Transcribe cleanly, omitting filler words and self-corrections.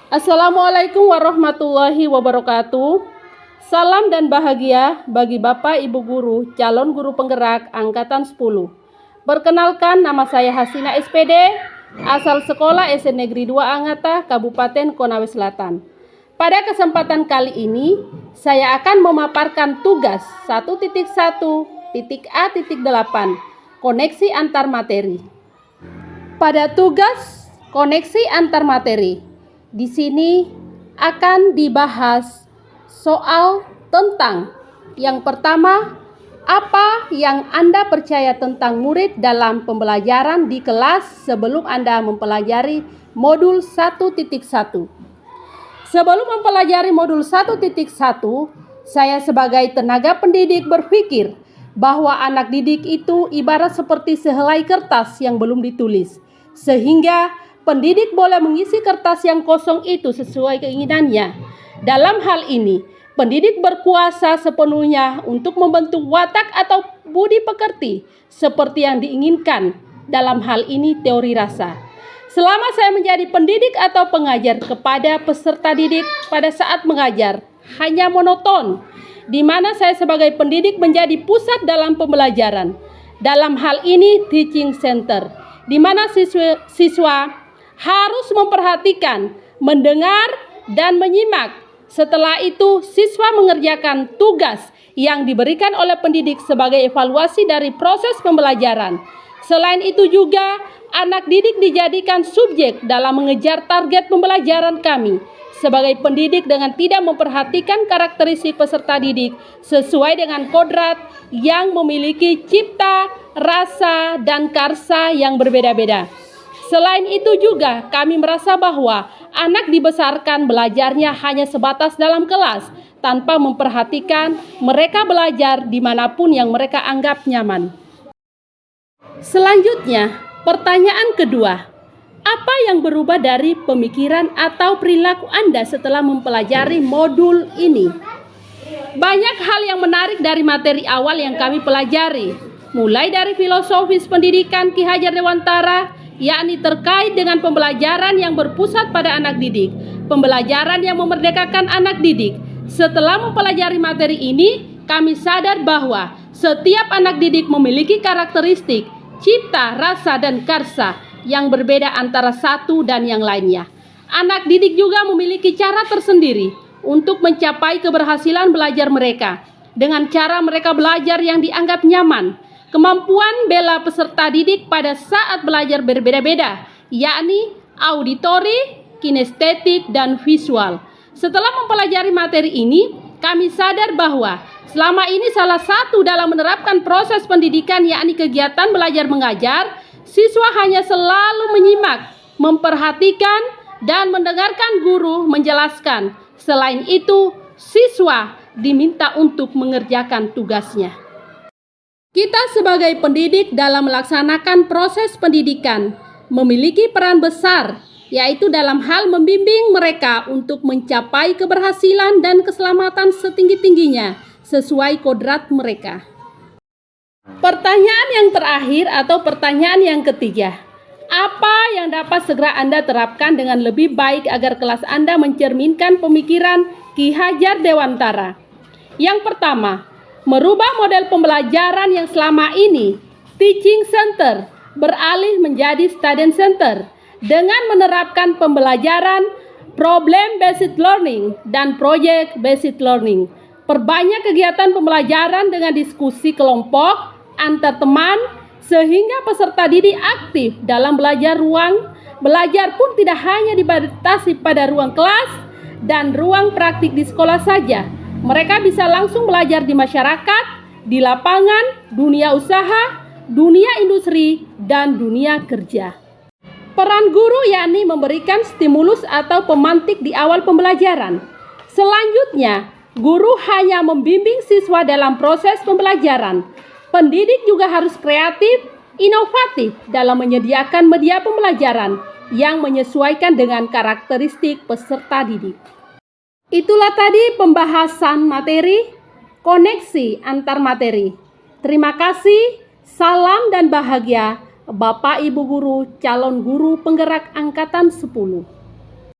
Assalamualaikum warahmatullahi wabarakatuh. Salam dan bahagia bagi Bapak Ibu Guru, calon guru penggerak Angkatan 10. Perkenalkan, nama saya Hasina SPD, asal Sekolah SD Negeri 2 Angata, Kabupaten Konawe Selatan. Pada kesempatan kali ini, saya akan memaparkan tugas 1.1.A.8, koneksi antar materi. Pada tugas koneksi antar materi, di sini akan dibahas soal tentang yang pertama, apa yang Anda percaya tentang murid dalam pembelajaran di kelas sebelum Anda mempelajari modul 1.1. Sebelum mempelajari modul 1.1, saya sebagai tenaga pendidik berpikir bahwa anak didik itu ibarat seperti sehelai kertas yang belum ditulis, sehingga pendidik boleh mengisi kertas yang kosong itu sesuai keinginannya. Dalam hal ini, pendidik berkuasa sepenuhnya untuk membentuk watak atau budi pekerti seperti yang diinginkan. Dalam hal ini teori rasa. Selama saya menjadi pendidik atau pengajar kepada peserta didik pada saat mengajar, hanya monoton, di mana saya sebagai pendidik menjadi pusat dalam pembelajaran. Dalam hal ini teaching center, di mana siswa harus memperhatikan, mendengar, dan menyimak. Setelah itu, siswa mengerjakan tugas yang diberikan oleh pendidik sebagai evaluasi dari proses pembelajaran. Selain itu juga, anak didik dijadikan subjek dalam mengejar target pembelajaran kami. Sebagai pendidik dengan tidak memperhatikan karakteristik peserta didik sesuai dengan kodrat yang memiliki cipta, rasa, dan karsa yang berbeda-beda. Selain itu juga kami merasa bahwa anak dibesarkan belajarnya hanya sebatas dalam kelas tanpa memperhatikan mereka belajar dimanapun yang mereka anggap nyaman. Selanjutnya, pertanyaan kedua. Apa yang berubah dari pemikiran atau perilaku Anda setelah mempelajari modul ini? Banyak hal yang menarik dari materi awal yang kami pelajari, mulai dari filosofis pendidikan Ki Hajar Dewantara, yakni terkait dengan pembelajaran yang berpusat pada anak didik, pembelajaran yang memerdekakan anak didik. Setelah mempelajari materi ini, kami sadar bahwa setiap anak didik memiliki karakteristik, cipta, rasa, dan karsa yang berbeda antara satu dan yang lainnya. Anak didik juga memiliki cara tersendiri untuk mencapai keberhasilan belajar mereka dengan cara mereka belajar yang dianggap nyaman. Kemampuan bela peserta didik pada saat belajar berbeda-beda, yakni auditori, kinestetik, dan visual. Setelah mempelajari materi ini, kami sadar bahwa selama ini salah satu dalam menerapkan proses pendidikan yakni kegiatan belajar mengajar, siswa hanya selalu menyimak, memperhatikan, dan mendengarkan guru menjelaskan. Selain itu, siswa diminta untuk mengerjakan tugasnya. Kita sebagai pendidik dalam melaksanakan proses pendidikan memiliki peran besar, yaitu dalam hal membimbing mereka untuk mencapai keberhasilan dan keselamatan setinggi-tingginya sesuai kodrat mereka. Pertanyaan yang terakhir atau pertanyaan yang ketiga. Apa yang dapat segera Anda terapkan dengan lebih baik agar kelas Anda mencerminkan pemikiran Ki Hajar Dewantara? Yang pertama, merubah model pembelajaran yang selama ini teaching center beralih menjadi student center dengan menerapkan pembelajaran problem based learning dan project based learning. Perbanyak kegiatan pembelajaran dengan diskusi kelompok antar teman sehingga peserta didik aktif dalam belajar. Ruang belajar pun tidak hanya dibatasi pada ruang kelas dan ruang praktik di sekolah saja. Mereka bisa langsung belajar di masyarakat, di lapangan, dunia usaha, dunia industri, dan dunia kerja. Peran guru yakni memberikan stimulus atau pemantik di awal pembelajaran. Selanjutnya, guru hanya membimbing siswa dalam proses pembelajaran. Pendidik juga harus kreatif, inovatif dalam menyediakan media pembelajaran yang menyesuaikan dengan karakteristik peserta didik. Itulah tadi pembahasan materi koneksi antar materi. Terima kasih, salam dan bahagia Bapak Ibu Guru, calon guru penggerak Angkatan 10.